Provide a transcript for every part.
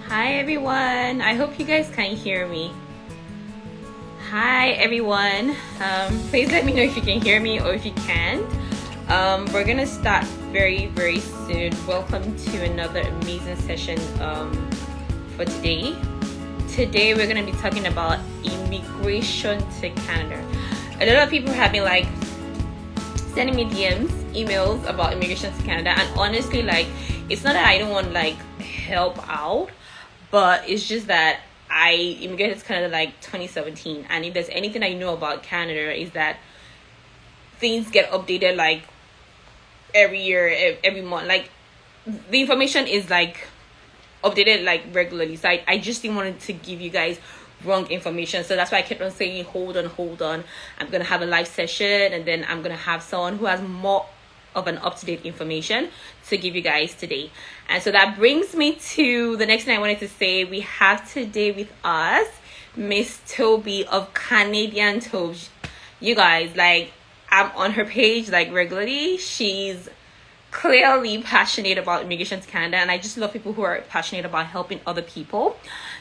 Hi everyone. I hope you guys can hear me. Hi everyone. Please let me know if you can hear me or if you can't. We're gonna start very soon. Welcome to another amazing session for today. Today we're gonna be talking about immigration to Canada. A lot of people have been like sending me DMs, emails about immigration to Canada, and honestly, like, it's not that I don't want like help out, but it's just that I immigrated to Canada like 2017, and if there's anything I know about Canada is that things get updated like every year, every month. Like the information is like updated like regularly. So I just didn't want to give you guys wrong information. So that's why I kept on saying, hold on. I'm gonna have a live session, and then I'm gonna have someone who has more of an up-to-date information to give you guys today. And so that brings me to the next thing I wanted to say. We have today with us Miss Tobi of Canadian Tobi. You guys, like, I'm on her page like regularly. She's clearly passionate about immigration to Canada, and I just love people who are passionate about helping other people.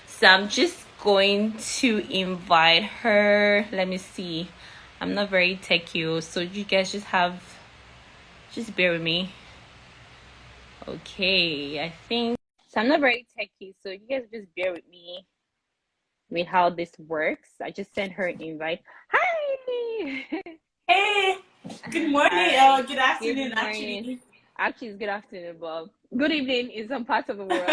So I'm just going to invite her. Let me see. I'm not very techy, so you guys just bear with me. Okay, I think so. I'm not very techy, so you guys just bear with me with how this works. I just sent her an invite. Hi. Hey, good morning. Hi. Good Good afternoon, morning. actually. Actually, it's good afternoon, Bob. Good evening in some parts of the world.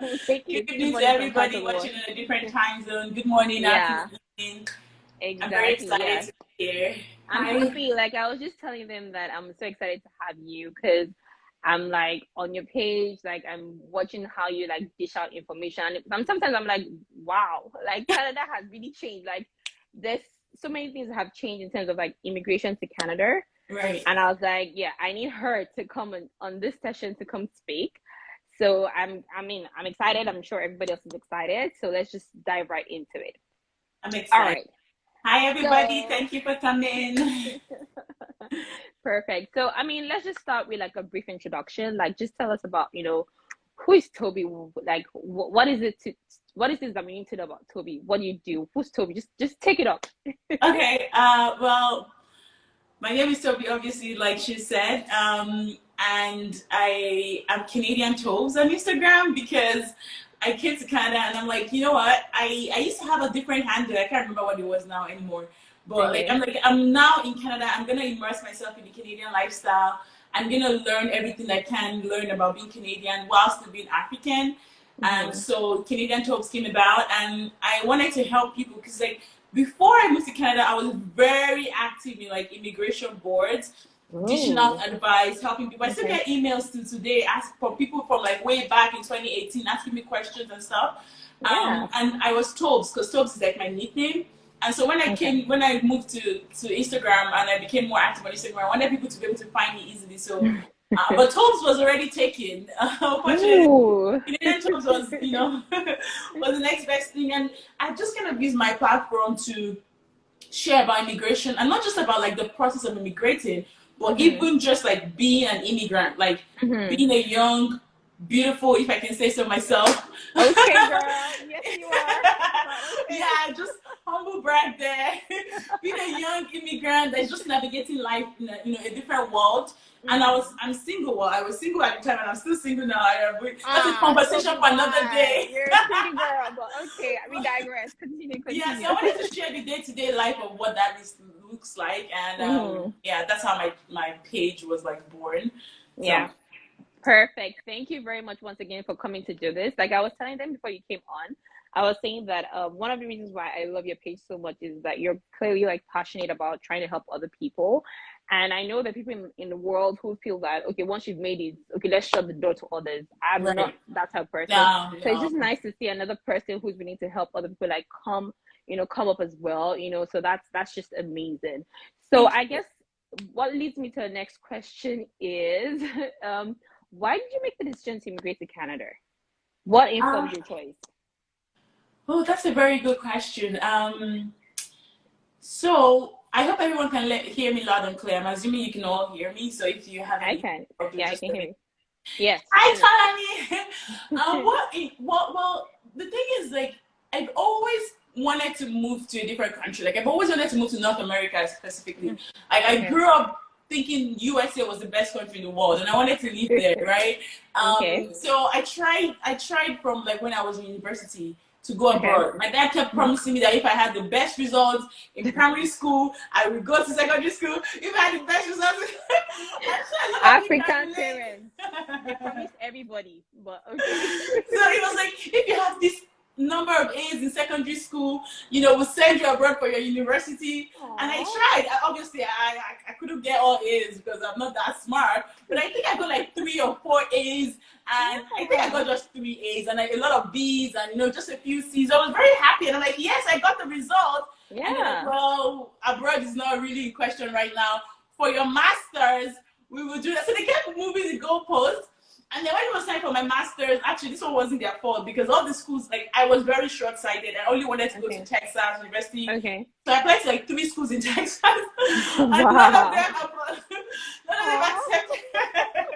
We'll take Good it. Good evening to morning in some parts everybody of the world. watching in a different time zone. Good morning, afternoon, Yeah, evening. I'm very exactly. excited Yeah. to be here. I'm Hi. happy. Like, I was just telling them that I'm so excited to have you because I'm like on your page, like I'm watching how you like dish out information. Sometimes I'm like, wow, like Canada has really changed. Like there's so many things that have changed in terms of like immigration to Canada. Right. And I was like, yeah, I need her to come on this session to come speak. So I'm excited. I'm sure everybody else is excited. So let's just dive right into it. I'm All excited. right. Hi, everybody. So Thank you for coming. perfect. So, let's just start with like a brief introduction. Like, just tell us about, who is Tobi? Like, what is it what is this that we need to know about Tobi? What do you do? Who's Tobi? Just take it up. Okay. Well, my name is Toby, obviously, like she said. And I am Canadian Toes on Instagram because I came to Canada and I'm like, you know what? I used to have a different handle. I can't remember what it was now anymore. But Okay. I'm now in Canada. I'm gonna immerse myself in the Canadian lifestyle. I'm gonna learn everything I can learn about being Canadian while still being African. And Mm-hmm. so Canadian Talks came about, and I wanted to help people because like before I moved to Canada, I was very active in like immigration boards, dishing Oh, out advice, helping people. I still okay. get emails to today ask from people from like way back in 2018 asking me questions and stuff. Yeah. And I was Tobes because Tobes is like my nickname. And so Okay. when I moved to Instagram and I became more active on Instagram, I wanted people to be able to find me easily. So, but Tobes was already taken. Unfortunately, Ooh. Canadian Talks was, was the next best thing. And I just kind of used my platform to share about immigration and not just about like the process of immigrating, but Mm-hmm. even just like being an immigrant, like Mm-hmm. being a young, beautiful, if I can say so myself. Okay, girl. Yes, you are. But Yeah, just humble brag there. Being a young immigrant that's just navigating life in a different world. And okay. I'm single. Well, I was single at the time, and I'm still single now. That's a Ah, conversation Toby, for another why? day. You're a pretty girl, but okay, we digress. Continue, Yeah, so continue. I wanted to share the day-to-day life of what looks like, and Mm-hmm. yeah, that's how my page was like born. So Yeah, perfect. Thank you very much once again for coming to do this. Like I was telling them before you came on, I was saying that one of the reasons why I love your page so much is that you're clearly like passionate about trying to help other people. And I know that people in the world who feel that, okay, once you've made it, okay, let's shut the door to others. I'm not right, that type of person. no, So it's no, just nice to see another person who's willing to help other people like come up as well, So that's just amazing. So thank I you. guess what leads me to the next question is why did you make the decision to immigrate to Canada? What Uh, informed your choice? oh, that's a very good question. So I hope everyone can hear me loud and clear. I'm assuming you can all hear me. So if you have I any, can. I'll do Yeah, I just can a hear bit. you. Yes, true. Hi, Tani. Well, the thing is, like, I've always wanted to move to a different country. Like, I've always wanted to move to North America specifically. Mm, I okay. grew up thinking USA was the best country in the world, and I wanted to live there, right? Okay. So I tried from like when I was in university to go Okay. abroad. My dad kept promising me that if I had the best results in primary school, I would go to secondary school. If I had the best results, I'm sure a lot of you African parents, can they relate. promise everybody, but okay. So it was like, if you have this number of A's in secondary school, we'll send you abroad for your university. And I Aww. tried. Obviously, I couldn't get all A's because I'm not that smart. But I think I got like 3 or 4 A's. And I think I Yeah. got just 3 A's and like a lot of B's and, just a few C's. I was very happy. And I'm like, yes, I got the result. And they're like, Yeah. well, abroad is not really in question right now. For your master's, we will do that. So they kept moving the goalposts. And then when it was time for my master's, actually, this one wasn't their fault because all the schools, like, I was very short sighted. I only wanted to go to Okay. Texas University. Okay. So I applied to like 3 schools in Texas, and none of them, Wow. none of them Aww.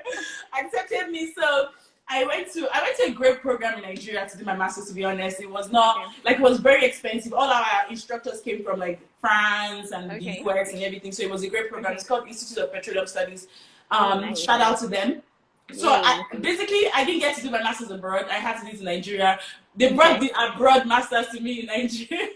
accepted me. So I went to a great program in Nigeria to do my master's. To be honest, it was not Okay. like it was very expensive. All our instructors came from like France and the Okay. US and everything. So it was a great program. Okay. It's called Institute of Petroleum Studies. Oh, nice. Shout out to them. So Yay. I didn't get to do my master's abroad. I had to do it in Nigeria. They brought Okay. the abroad masters to me in Nigeria.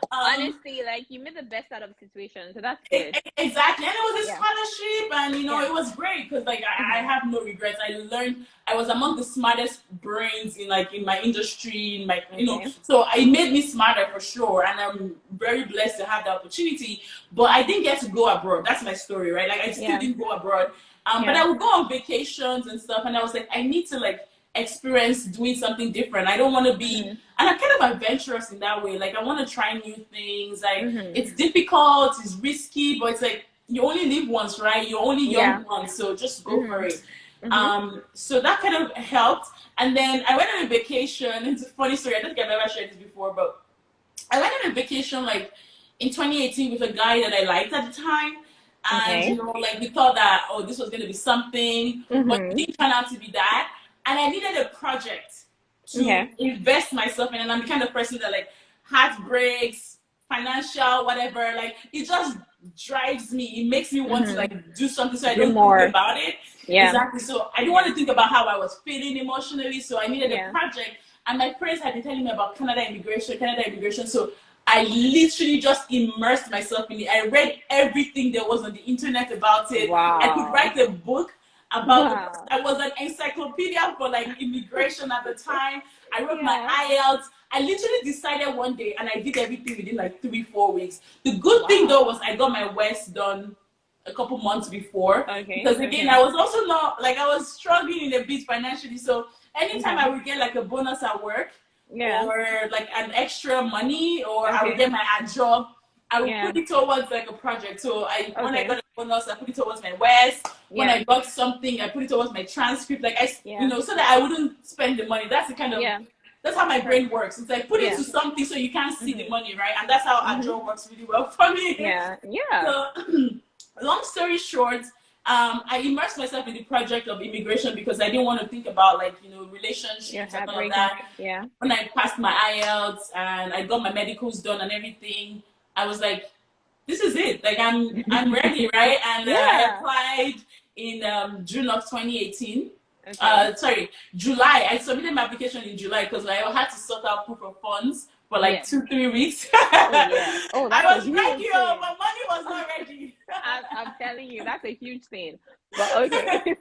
um, Honestly, like you made the best out of the situation, so that's good. exactly, and it was a Yeah. scholarship, and Yeah. it was great because like I Mhm. have no regrets. I learned. I was among the smartest brains in my industry, in my Okay. so it made me smarter for sure, and I'm very blessed to have the opportunity. But I didn't get to go abroad. That's my story, right? Like I still Yeah. didn't go abroad. But Yeah. I would go on vacations and stuff, and I was like, I need to like experience doing something different. I don't want to be, Mhm. and I'm kind of adventurous in that way. Like I want to try new things. Like Mhm. it's difficult, it's risky, but it's like you only live once, right? You're only young Yeah. once, so just go for Mhm. it. Mhm. So that kind of helped. And then I went on a vacation. It's a funny story. I don't think I've ever shared this before, but I went on a vacation like in 2018 with a guy that I liked at the time. And Okay. like we thought that, oh, this was gonna be something, but it Mhm. didn't turn out to be that. And I needed a project to Okay. invest myself in. And I'm the kind of person that like heartbreaks, financial, whatever, like it just drives me. It makes me want to Mhm. like do something so I Do don't think more. about it. Yeah. Exactly. So I didn't want to think about how I was feeling emotionally. So I needed a Yeah. project. And my friends had been telling me about Canada immigration, Canada immigration. So I literally just immersed myself in it. I read everything there was on the internet about it. I could Wow. write a book about the Wow. I was an encyclopedia for like immigration at the time. I wrote my Yeah. IELTS. I literally decided one day and I did everything within like 3, 4 weeks. The good thing though Wow. was I got my West done a couple months before Okay. because again I Okay. was also not like I was struggling in a bit financially. So anytime I Okay. would get like a bonus at work Yeah. or like an extra money or I would Okay. get my ad job, I would Yeah. put it towards like a project. So when I Okay. got a bonus, I put it towards my West. When Yeah. I got something, I put it towards my transcript. Like Yeah. so that I wouldn't spend the money. That's the kind of Yeah. that's how my Right. brain works. It's like put it Yeah. to something so you can't see the Mhm. money, right? And that's how a Mhm. job works really well for me. Yeah. Yeah. So, long story short, I immersed myself in the project of immigration because I didn't want to think about like You're relationships and all of heartbreaking. that. Yeah. When I passed my IELTS and I got my medicals done and everything, I was like, this is it. Like I'm ready, right? And I Yeah. applied in June of 2018. Okay. Sorry, July. I submitted my application in July because I had to sort out proof of funds for like Yes. 2, 3 weeks. Oh yeah. Oh, I that's a was huge ready, oh, thing. but money was not ready. I'm telling you, that's a huge thing. But okay.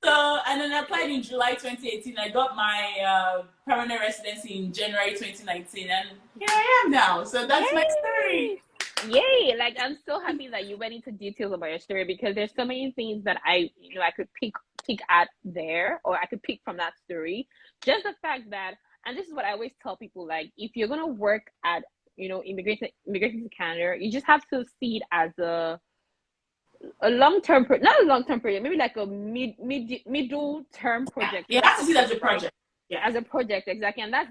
So, and then I applied in July 2018. I got my permanent residency in January 2019, and here I am now. So that's my story. Yay! Yay! Like I'm so happy that you went into details about your story because there's so many things that I could pick at there or I could pick from that story. Just the fact that, and this is what I always tell people, like if you're gonna work at immigration to Canada, you just have to see it as a long term, not a long term project, maybe like a middle term Yeah, project you type have to of see that as thing, a right? project. Yeah, As a project, exactly. And that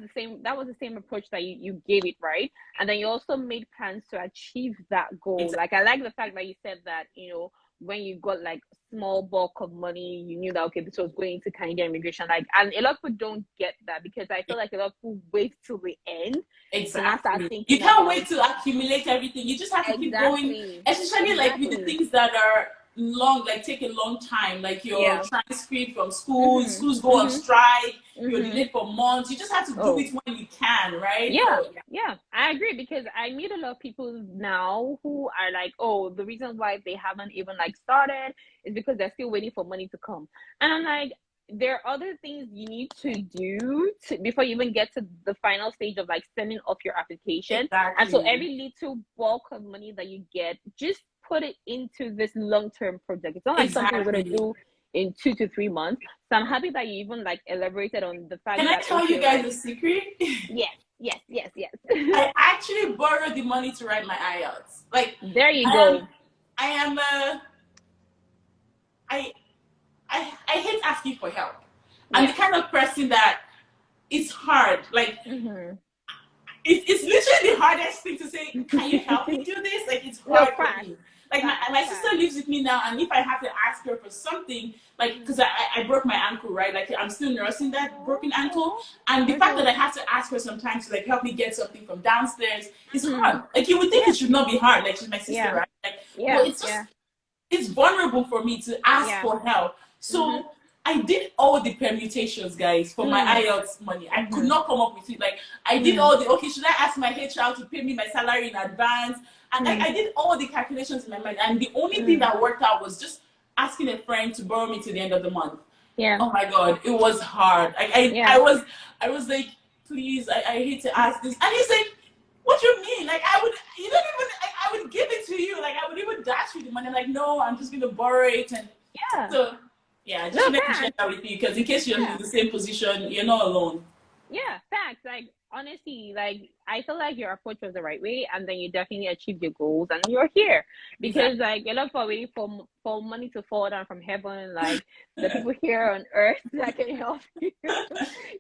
was the same approach that you gave it, right? And then you also made plans to achieve that goal. exactly. Like I like the fact that you said that when you got like small bulk of money, you knew that okay, this was going to Canadian immigration. Like, and a lot of people don't get that because I feel like a lot of people wait till the end to not start Exactly. You thinking can't about wait to accumulate everything. You just have to keep going, exactly, especially like with the exactly. things that are long, like take a long time, like your Yeah. transcript from school, Mhm. schools go on Mhm. strike, you're Mhm. delayed for months. You just have to do Oh, it when you can, right? yeah, So yeah, yeah, I agree because I meet a lot of people now who are like, oh, the reason why they haven't even like started is because they're still waiting for money to come. And I'm like, there are other things you need to do before you even get to the final stage of like sending off your application. And so exactly. every little bulk of money that you get, just put it into this long-term project. It's not like something you're gonna Exactly. do in 2 to 3 months. So I'm happy that you even like elaborated on the Can fact I that tell you okay, guys like a secret? yes, yes, yes, yes. I actually borrowed the money to write my IELTS. Like There you I am go. I am a I I hate asking for help. I'm the Yeah. kind of person that it's hard. Like Mm-hmm. it's literally the hardest thing to say. Can you help me do this? Like it's No, hard for fast, me. Like fast, my sister fast. lives with me now, and if I have to ask her for something, like Mm-hmm. because I broke my ankle, right? Like I'm still nursing that Oh, broken ankle, oh, and the fact okay. that I have to ask her sometimes to like help me get something from downstairs is Mm-hmm. hard. Like you would think Yeah, it should not be hard. Like she's my sister, yeah, right? Like, but yeah, it's just yeah, it's vulnerable for me to ask yeah. for help. Mm-hmm. So I did all the permutations, guys, for my Mm, IELTS money. I could mm-hmm. not come up with it. Like I did Mm, all the okay, should I ask my HR to pay me my salary in advance? And mm, I did all the calculations in my mind. And the only thing mm. that worked out was just asking a friend to borrow me to the end of the month. Yeah, Oh my god, it was hard. yeah, I was like, please, I hate to ask this. And he's like, what do you mean? Like I would you don't even I would give it to you. Like I would even dash you the money. I'm like, no, I'm just gonna borrow it. And yeah. so yeah, I No, just wanted to share facts. that with you because in case you're in Yeah. the same position, you're not alone. Yeah, facts. Like honestly, like I feel like your approach was the right way, and then you definitely achieved your goals, and you're here because Exactly. like a lot of people are waiting for money to fall down from heaven. Like the people here on earth that can help you,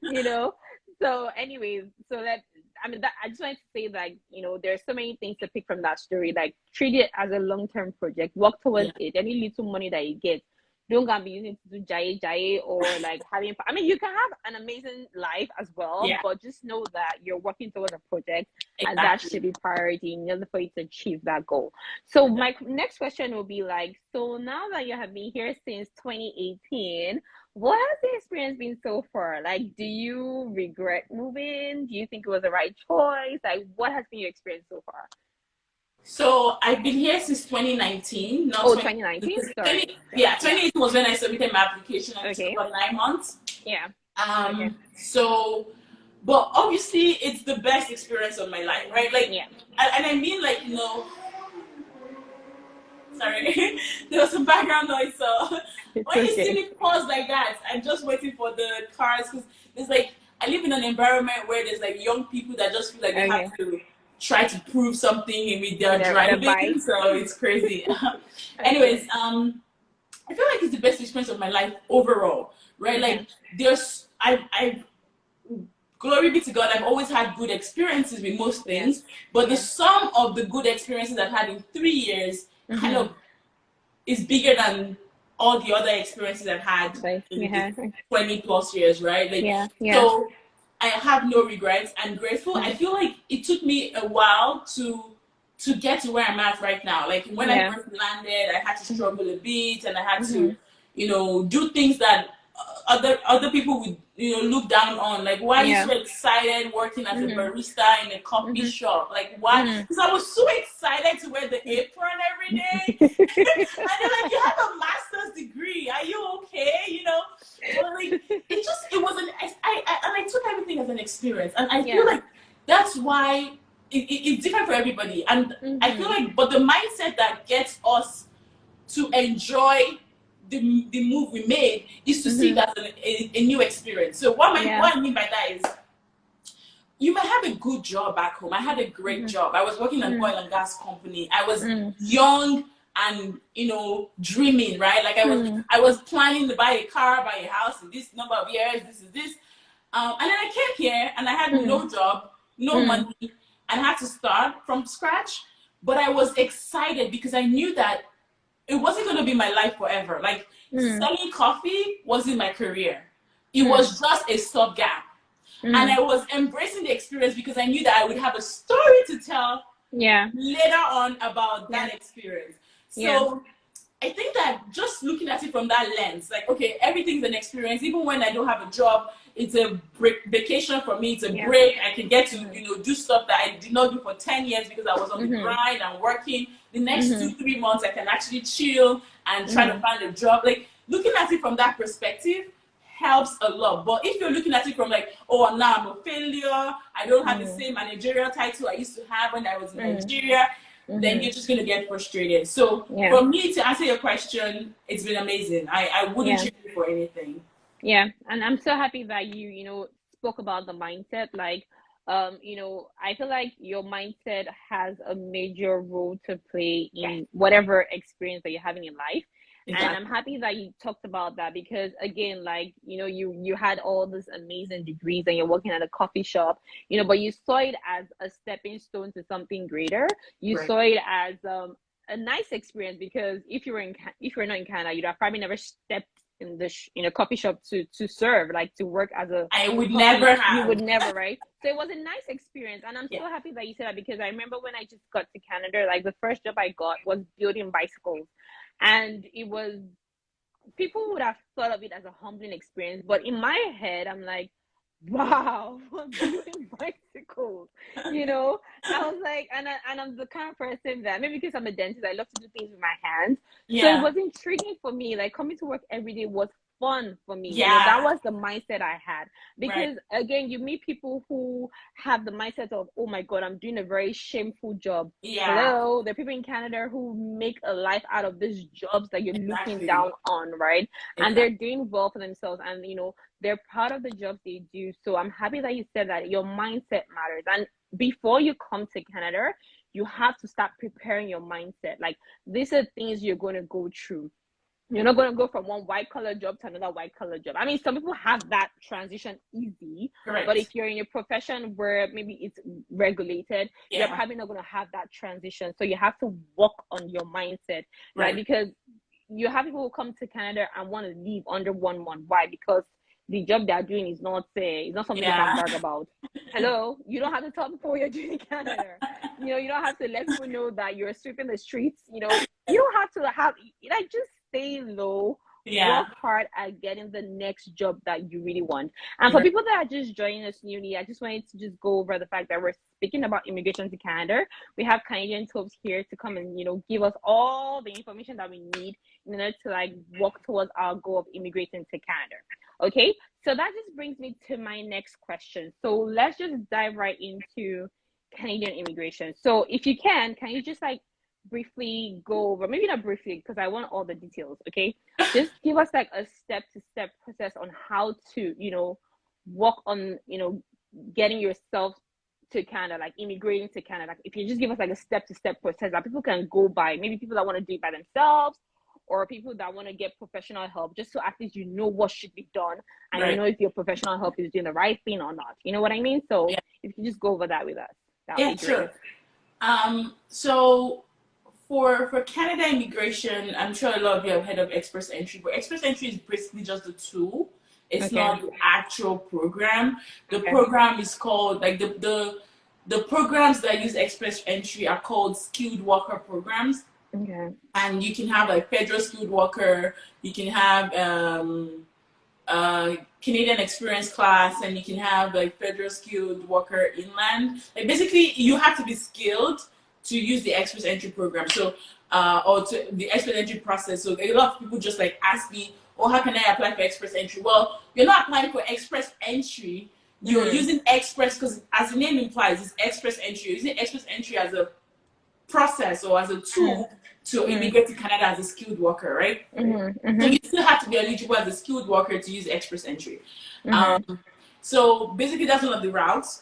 you know. So, anyways, so that I mean, that I just wanted to say like there's so many things to pick from that story. Like treat it as a long-term project. Work towards Yeah. it. Any little money that you get, don't gonna be using to do jaye or like having I mean you can have an amazing life as well, Yeah. but just know that you're working towards a project and that should Exactly. be priority in order for you to achieve that goal. So my Exactly. next question will be like, so now that you have been here since 2018, what has the experience been so far? Like, do you regret moving? Do you think it was the right choice? Like, what has been your experience so far? So I've been here since 2019, not Oh, 2018. 2019. Sorry. Yeah, Yeah. 2018 was when I submitted my application and it took Okay. about 9 months. Yeah. Okay. So, but obviously it's the best experience of my life, right? Like, Yeah. and I mean like, sorry, there was some background noise. So It's when you see okay. me pause like that, I'm just waiting for the cars because there's like I live in an environment where there's like young people that just feel like they have Okay. to try to prove something with their The driving. bike. So it's crazy. Okay. Anyways, I feel like it's the best experience of my life overall, right? Okay. Like I glory be to God, I've always had good experiences with most Yeah. things, but the Yeah. sum of the good experiences I've had in 3 years kind Mm-hmm. of is bigger than all the other experiences I've had Like in the yeah. 20 plus years, right? Like, Yeah. Yeah. so I have no regrets. I'm grateful. I Mm. feel like it took me a while to get to where I'm at right now. Like when I Yeah. first landed, I had to Mm-hmm. struggle a bit and I had Mm-hmm. to, do things that other people would look down on. Like, why are you Yeah. so excited working as a Mm-hmm. barista in a coffee Mm-hmm. shop? Like, why? Mm-hmm. Because I was so excited to wear the apron every day. And they're like, you have a master's degree, are you okay, but like it was and I took everything as an experience, and I feel Yeah. like that's why it's different for everybody. And I feel Mm-hmm. like, but the mindset that gets us to enjoy the move we made is to see Mm-hmm. that as a new experience. So Yeah. what I mean by that is, you might have a good job back home. I had a great Mm-hmm. job. I was working in an Mm-hmm. oil and gas company. I was Mm-hmm. young and dreaming, right? Like Mm-hmm. I was planning to buy a car, buy a house in this number of years. This is this. And then I came here and I had no job, no Mm-hmm. money, and had to start from scratch. But I was excited because I knew that it wasn't going to be my life forever. Like selling coffee wasn't my career. It was just a stopgap. And I was embracing the experience because I knew that I would have a story to tell later on about that experience. So I think that just looking at it from that lens, like, okay, everything's an experience. Even when I don't have a job, it's a vacation for me. It's a break. I can get to, you know, do stuff that I did not do for 10 years because I was on the grind and working. The next 2-3 months, I can actually chill and try to find a job. Like, looking at it from that perspective helps a lot. But if you're looking at it from like, oh, now I'm a failure, I don't have the same managerial title I used to have when I was in Nigeria, then you're just going to get frustrated. So for me, to answer your question, it's been amazing. I wouldn't change it for anything. Yeah, and I'm so happy that you know, spoke about the mindset. Like, you know, I feel like your mindset has a major role to play in whatever experience that you're having in life. Exactly. And I'm happy that you talked about that because, again, like, you know, you had all these amazing degrees and you're working at a coffee shop, you know, but you saw it as a stepping stone to something greater. You saw it as a nice experience because if you were not in Canada, you'd have probably never stepped in a coffee shop to serve, like to work as a I would never have. You would never, right? So it was a nice experience, and I'm so happy that you said that because I remember when I just got to Canada, like the first job I got was building bicycles, and it was, people would have thought of it as a humbling experience, but in my head I'm like, wow, building bicycles, you know. I was like, and I'm the kind of person that, maybe because I'm a dentist, I love to do things with my hands. So it was intriguing for me. Like, coming to work every day was fun for me. You know, that was the mindset I had. Because again, you meet people who have the mindset of, oh my God, I'm doing a very shameful job. Hello, there are people in Canada who make a life out of these jobs that you're looking down on, right? And they're doing well for themselves, and you know, they're proud of the jobs they do. So I'm happy that you said that your mindset matters. And before you come to Canada, you have to start preparing your mindset. Like, these are things you're going to go through. You're not going to go from one white collar job to another white collar job. I mean, some people have that transition easy, but if you're in a profession where maybe it's regulated, you're probably not going to have that transition. So you have to work on your mindset, right? Because you have people who come to Canada and want to leave under 1 month. Why? Because the job they're doing is not something you can brag about. Hello, you don't have to tell people what you're doing in Canada. You know, you don't have to let people know that you're sweeping the streets. You know, you don't have to have, like, just stay low, work hard at getting the next job that you really want. And for people that are just joining us newly, I just wanted to just go over the fact that we're speaking about immigration to Canada. We have Canadian Tobes here to come and, you know, give us all the information that we need in order to, like, walk towards our goal of immigrating to Canada. Okay, so that just brings me to my next question. So let's just dive right into Canadian immigration. So if you can you just, like, briefly go over, maybe not briefly because I want all the details, okay? Just give us, like, a step-to-step process on how to, you know, work on, you know, getting yourself to Canada, like immigrating to Canada. Like, if you just give us, like, a step-to-step process that people can go by, maybe people that want to do it by themselves, or people that want to get professional help, just so at least you know what should be done and you know if your professional help is doing the right thing or not. You know what I mean? So if you just go over that with us, that would be great. Sure. So for Canada immigration, I'm sure a lot of you have heard of express entry, but express entry is basically just a tool. It's not the actual program. The program is called, like, the programs that use express entry are called skilled worker programs. And you can have, like, federal skilled worker, you can have Canadian experience class, and you can have, like, federal skilled worker inland. Like, basically, you have to be skilled to use the express entry program, so or to the express entry process. So a lot of people just, like, ask me, oh, how can I apply for express entry? Well, you're not applying for express entry, you're using express, because as the name implies, it's express entry. You're using express entry as a process or as a tool to immigrate to Canada as a skilled worker, right? So you still have to be eligible as a skilled worker to use express entry. So basically, that's one of the routes.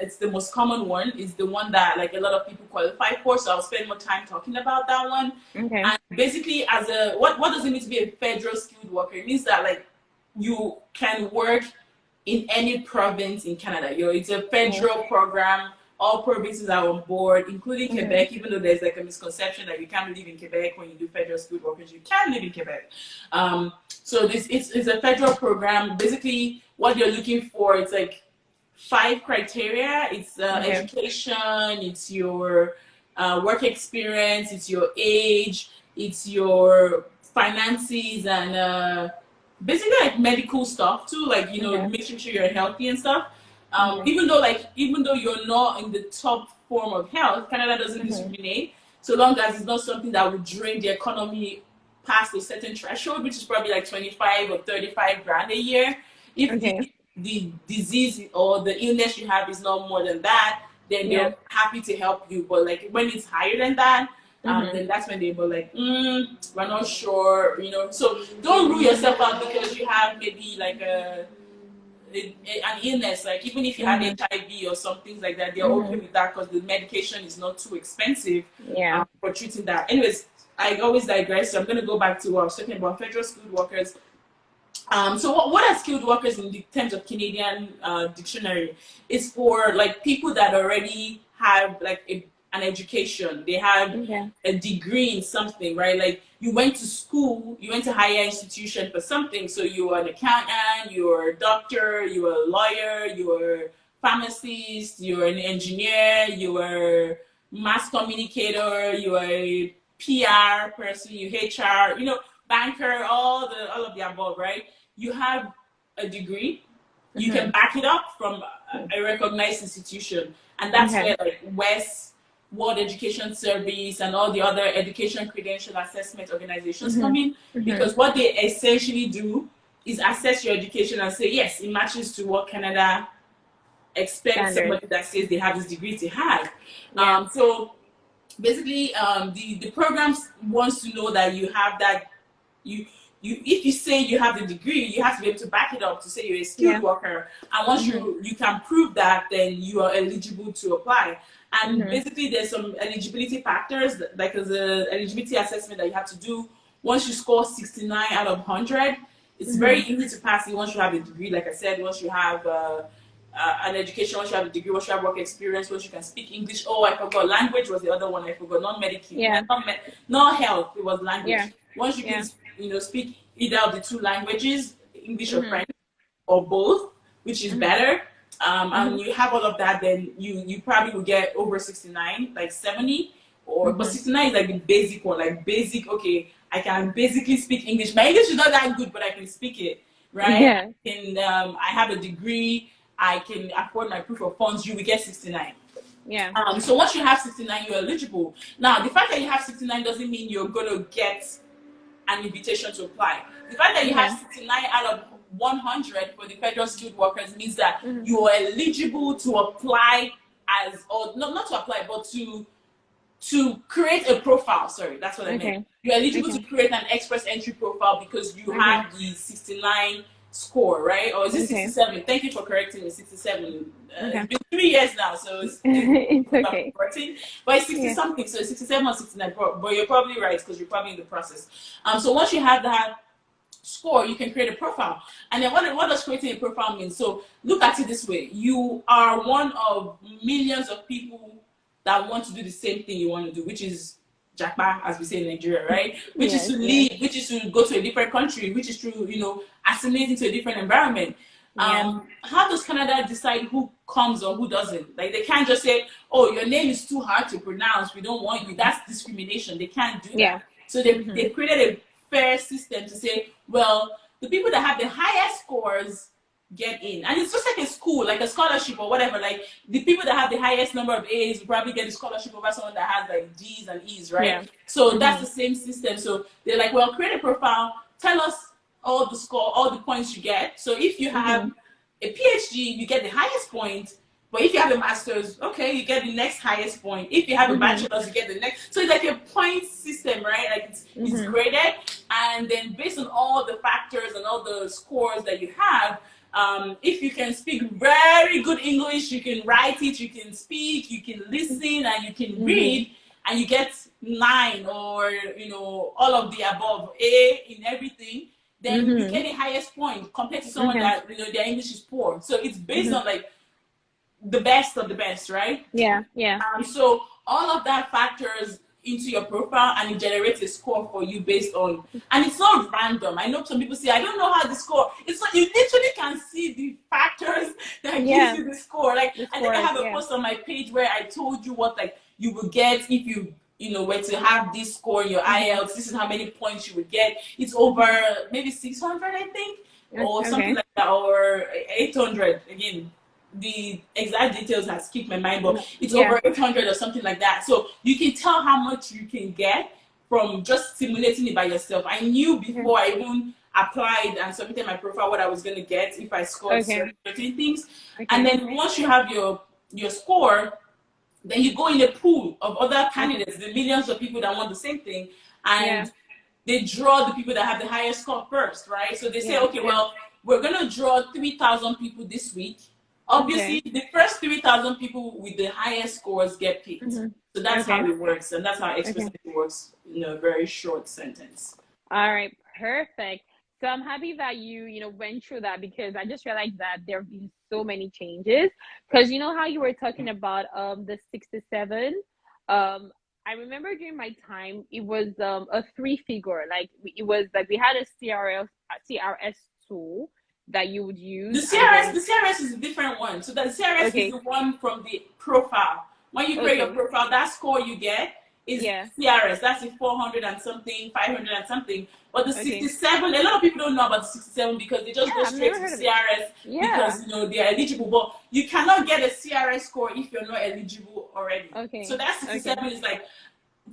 It's the most common one. It's the one that, like, a lot of people qualify for. So I'll spend more time talking about that one. And basically, as a what does it mean to be a federal skilled worker? It means that, like, you can work in any province in Canada. It's a federal program all provinces are on board, including Quebec, even though there's like a misconception that you can't live in Quebec when you do federal skilled workers. You can live in Quebec. So it's a federal program. Basically, what you're looking for, it's like 5 criteria. It's education, it's your work experience, it's your age, it's your finances, and basically like medical stuff too, like making sure you're healthy and stuff. Even though you're not in the top form of health, Canada doesn't discriminate, so long as it's not something that would drain the economy past a certain threshold, which is probably like 25 or 35 grand a year. If the disease or the illness you have is not more than that, then they're happy to help you. But like when it's higher than that, then that's when they were like, we're not sure, So don't rule yourself out because you have maybe like an illness. Like even if you have HIV or some things like that, they're okay with that because the medication is not too expensive for treating that. Anyways, I always digress. So I'm going to go back to what I was talking about, federal skilled workers. So what are skilled workers in the terms of Canadian dictionary? Is for like people that already have like an education. They have a degree in something, right? Like you went to school, you went to higher institution for something. So you are an accountant, you're a doctor, you're a lawyer, you're a pharmacist, you're an engineer, you're a mass communicator, you're a PR person, you HR, banker, all of the above, right? You have a degree, you can back it up from a recognized institution, and that's where like World Education Service and all the other education credential assessment organizations come in, because what they essentially do is assess your education and say, yes, it matches to what Canada expects somebody that says they have this degree to have. So basically, the programs wants to know that you have that. If you say you have the degree, you have to be able to back it up to say you're a skilled worker. And once you can prove that, then you are eligible to apply. And basically, there's some eligibility factors, like as an eligibility assessment that you have to do. Once you score 69 out of 100, it's very easy to pass it once you have a degree. Like I said, once you have an education, once you have a degree, once you have work experience, once you can speak English. Oh, I forgot. Language was the other one I forgot. Not medical. Not health. It was language. Once you can, speak either of the 2 languages, English or French, or both, which is better. And you have all of that, then you probably will get over 69, like 70, but 69 is like the basic one, like basic. Okay, I can basically speak English. My English is not that good, but I can speak it, right? And I have a degree. I can afford my proof of funds. You will get 69. So once you have 69, you're eligible. Now, the fact that you have 69 doesn't mean you're going to get an invitation to apply. The fact that you have 69 out of 100 for the federal skilled workers means that you are eligible to apply or not to apply, but to create a profile. Sorry, that's what I meant. You're eligible to create an express entry profile because you have the 69 score, right? Or is it 67? Thank you for correcting me. 67. It's been 3 years now, so it's okay. 14, but it's 60 something, so it's 67 or 69. But you're probably right because you're probably in the process. So once you have that score, you can create a profile. And then what does creating a profile mean? So look at it this way: you are one of millions of people that want to do the same thing you want to do, which is Jackpot, as we say in Nigeria, right? Which is to leave, which is to go to a different country, which is to, assimilate into a different environment. How does Canada decide who comes or who doesn't? Like, they can't just say, oh, your name is too hard to pronounce, we don't want you. That's discrimination. They can't do that. So they created a fair system to say, well, the people that have the highest scores get in. And it's just like a school, like a scholarship or whatever. Like, the people that have the highest number of A's will probably get a scholarship over someone that has like D's and E's, right? So that's the same system. So they're like, well, create a profile, tell us all the points you get. So if you have a PhD, you get the highest point. But if you have a master's, okay, you get the next highest point. If you have a bachelor's, you get the next. So it's like a point system, right? Like it's graded. And then based on all the factors and all the scores that you have, if you can speak very good English, you can write it, you can speak, you can listen, and you can read, and you get 9 or, all of the above, A in everything, then you get the highest point compared to someone that, their English is poor. So it's based on like the best of the best, right? Yeah, yeah. So all of that factors into your profile and it generates a score for you based on, and it's not random. I know some people say, I don't know how the score, it's not, you literally can see the factors that gives Yeah, you the score. Like, the I think I scores, have a yeah. post on my page where I told you what like you would get if you know, were to have this score in your Mm-hmm. IELTS. This is how many points you would get. It's over maybe 600, I think, or something Okay. like that, or 800 again. The exact details has skipped my mind, but it's Yeah. over 800 or something like that. So you can tell how much you can get from just simulating it by yourself. I knew Okay. before I even applied and submitted my profile what I was going to get if I scored Okay. certain things. And Okay. then once you have your score, then you go in a pool of other Okay. candidates, the millions of people that want the same thing, Yeah. and they draw the people that have the highest score first, right? So they say, Yeah. okay, Yeah. well, we're gonna draw 3,000 people this week. Okay. Obviously, the first 3,000 people with the highest scores get picked. Mm-hmm. So that's how Okay. it works, and that's how Okay. expressentry works in a very short sentence. All right, perfect. So I'm happy that you went through that because I just realized that there have been so many changes. Because you know how you were talking about the 67. Um I remember during my time it was a three figure. Like it was like we had a CRS tool that you would use and The then CRS is a different one. So the CRS is okay, the one from the profile. When you create your okay, profile, that score you get is yeah, CRS. That's the 400 and something, 500 and something. But the okay. 67, a lot of people don't know about the 67 because they Yeah, just go I've straight never to the heard of it. CRS Yeah. because they're eligible. But you cannot get a CRS score if you're not eligible already. So Okay. that Okay. 67 is like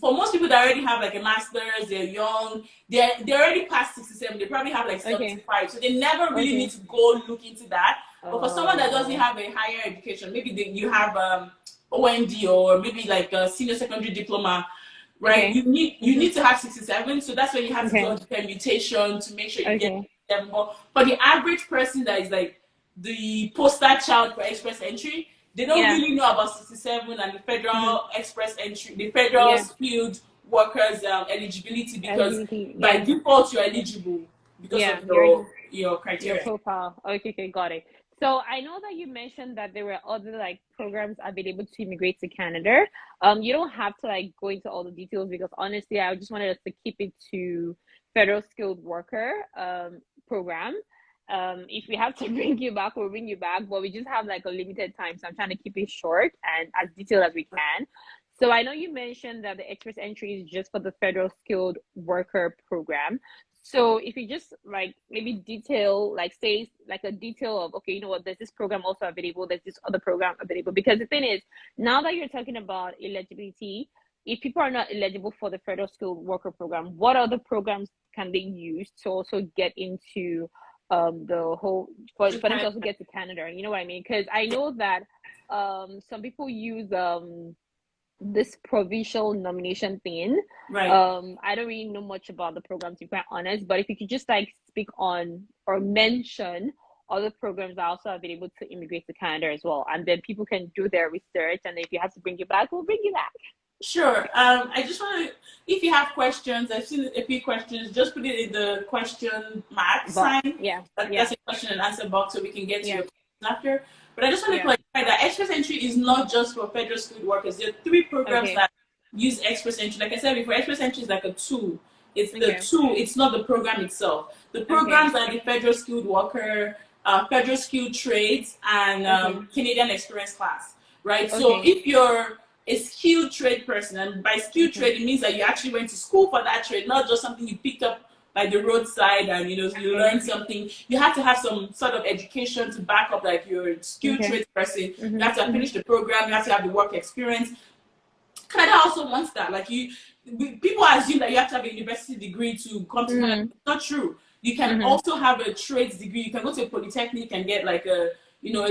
for most people that already have like a master's, they're young, they're already past 67, they probably have like Okay. 75. So they never really need Okay. to go look into that. But for someone that doesn't Oh. have a higher education, maybe you have OND or maybe like a senior secondary diploma, right? Okay. You Mm-hmm. need to have 67. So that's when you have to do Okay. all the permutation to make sure you get Okay. 67. But for the average person that is like the poster child for express entry, they don't Yeah. really know about 67 and the Mm-hmm. federal express entry, the federal Yeah. skilled workers eligibility because LGBT. by Yeah. default you're eligible because Yeah. of your Your criteria. profile. Okay. Okay. Got it. So I know that you mentioned that there were other like programs available to immigrate to Canada. You don't have to like go into all the details because honestly, I just wanted us to keep it to federal skilled worker program. If we have to bring you back, we'll bring you back, but we just have like a limited time, so I'm trying to keep it short and as detailed as we can. So I know you mentioned that the express entry is just for the federal skilled worker program. So if you just like maybe detail, like say like a detail of okay, you know what, there's this program also available, there's this other program available. Because the thing is, now that you're talking about eligibility, if people are not eligible for the federal skilled worker program, what other programs can they use to also get into the whole for them to also get to Canada? You know what I mean? Because I know that some people use this provincial nomination thing. Right. I don't really know much about the program to be quite honest, but if you could just like speak on or mention other programs are also available to immigrate to Canada as well, and then people can do their research, and if you have to bring you back, we'll bring you back. Sure. I just want to, if you have questions, I've seen a few questions, just put it in the question mark Box, sign. yeah, yeah, That's a question and answer box so we can get to yeah, your questions after. But I just want to yeah. clarify that Express Entry is not just for federal skilled workers. There are three programs Okay, that use Express Entry. Like I said before, Express Entry is like a tool. It's the okay, tool, it's not the program itself. The okay, programs are the federal skilled worker, federal skilled trades, and okay, Canadian experience class, right? So okay, if you're a skilled trade person, and by skilled okay, trade it means that you actually went to school for that trade, not just something you picked up by the roadside and you okay, learned something. You have to have some sort of education to back up like you're a skilled okay. trade person. You Mm-hmm, have to have mm-hmm, finished the program, you have to have the work experience. Canada also wants that. Like people assume that you have to have a university degree to come to Canada. mm-hmm, It's not true. You can mm-hmm. also have a trades degree. You can go to a polytechnic and get like a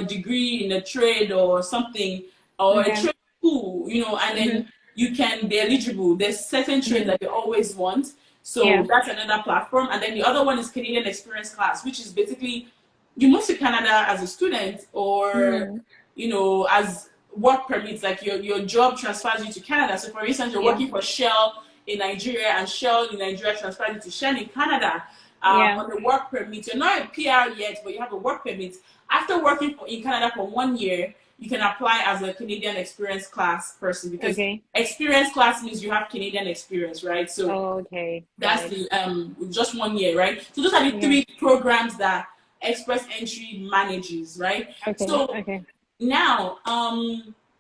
degree in a trade or something, or a Okay, trade school, and mm-hmm, then you can be eligible. There's certain trades mm-hmm. that they always want. So Yeah, that's another platform. And then the other one is Canadian Experience Class, which is basically you move to Canada as a student or mm-hmm. as work permits, like your job transfers you to Canada. So for instance, you're Yeah, working for Shell in Nigeria and Shell in Nigeria transfers you to Shell in Canada yeah, on the work permit. You're not a PR yet, but you have a work permit. After working in Canada for 1 year, you can apply as a Canadian experience class person, because Okay. experience class means you have Canadian experience, right? So Oh, okay. that's the just 1 year, right? So those are the Yeah. 3 programs that Express Entry manages, right? Okay. So Okay. now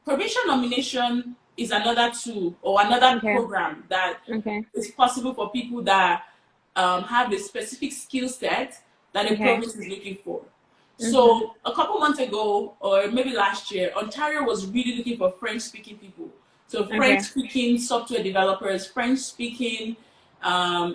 provincial nomination is another tool or another Okay. program that Okay. is possible for people that have a specific skill set that the Okay. province is looking for. Mhm. So a couple months ago, or maybe last year, Ontario was really looking for French-speaking people. So Okay. French-speaking software developers, French-speaking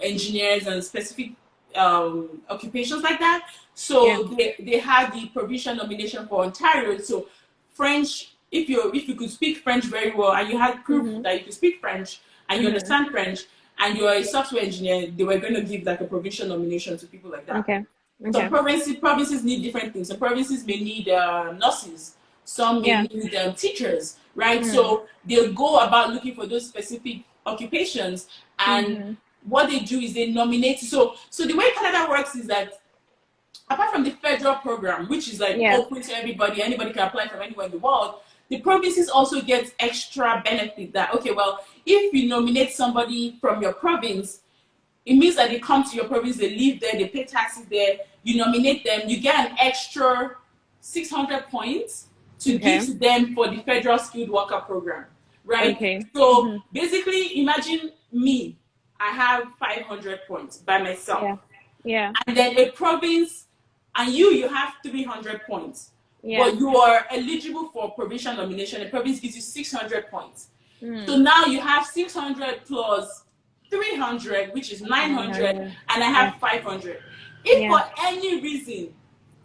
engineers, and specific occupations like that. Yeah. So they had the provincial nomination for Ontario. So French, if you could speak French very well and you had proof Mhm. that you could speak French and you Mhm. understand French and you're a software engineer, they were going to give like a provincial nomination to people like that. Okay. Some Okay. provinces need different things. Some provinces may need nurses. Some may Yeah. need teachers, right? Mm. So they'll go about looking for those specific occupations, and Mhm. what they do is they nominate. So the way Canada works is that apart from the federal program, which is like Yeah. open to everybody, anybody can apply from anywhere in the world, the provinces also get extra benefit that, okay, well, if you nominate somebody from your province, it means that they come to your province, they live there, they pay taxes there, you nominate them, you get an extra 600 points to give Okay. to them for the federal skilled worker program, right? Okay. So Mhm. basically, imagine me, I have 500 points by myself, Yeah. Yeah. and then a province, and you have 300 points, Yeah. but you are eligible for provincial nomination. The province gives you 600 points. So Mm. now you have 600 plus 300, which is 900, 900. and I Yeah. have 500. If Yeah. for any reason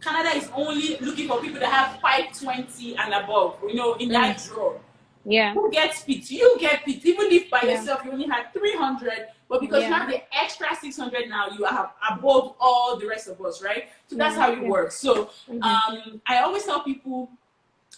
Canada is only looking for people that have 520 and above, in Mm. that draw, Yeah. who gets picked? You get picked. Even if by Yeah. yourself you only had 300, but because you Yeah. have the extra 600 now, you have above all the rest of us, right? So that's Yeah. how it Yeah. works. So Okay. I always tell people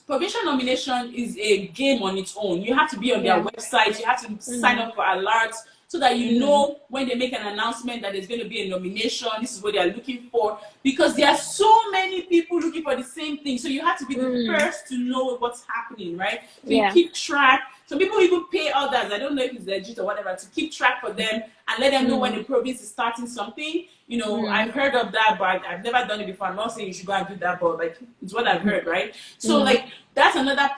provincial nomination is a game on its own. You have to be on their Yeah. website, you have to sign Mhm. up for alerts so that you Mhm. know when they make an announcement that there's going to be a nomination, this is what they are looking for. Because there are so many people looking for the same thing. So you have to be the Mm. first to know what's happening, right? So you Yeah. keep track. Some people even pay others, I don't know if it's legit or whatever, to keep track for them and let them know when Mm. the province is starting something. Mm. I've heard of that, but I've never done it before. I'm not saying you should go and do that, but like it's what I've Mhm. heard, right? So Mm. like that's another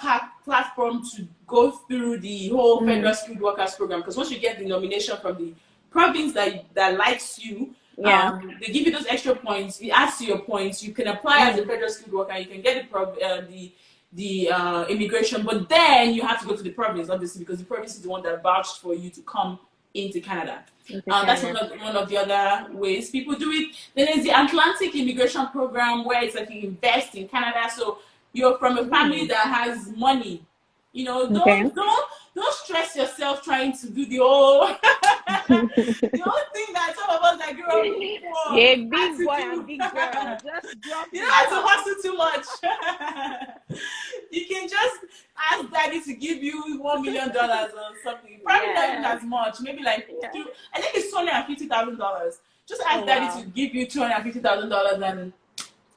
platform to go through the whole federal Mm. skilled workers program, because once you get the nomination from the province that likes you, Yeah. they give you those extra points. It adds to your points. You can apply as a Mm. federal skilled worker. You can get the immigration, but then you have to go to the province, obviously, because the province is the one that vouched for you to come into Canada. Into That's one Canada. of the other ways people do it. Then there's the Atlantic Immigration Program, where it's like you invest in Canada. So you're from a family Mm. that has money. Okay. Don't stress yourself trying to do the whole the whole thing that some of us that grew up poor Yeah, had big to boy and do. big girl. Just drop You don't it. have to Drop it. hustle too much. You can just ask daddy to give you $1 million or something. Probably not even Yeah. as much. Maybe like Yeah. I think it's $250,000. Just ask Oh daddy wow. to give you $250,000, and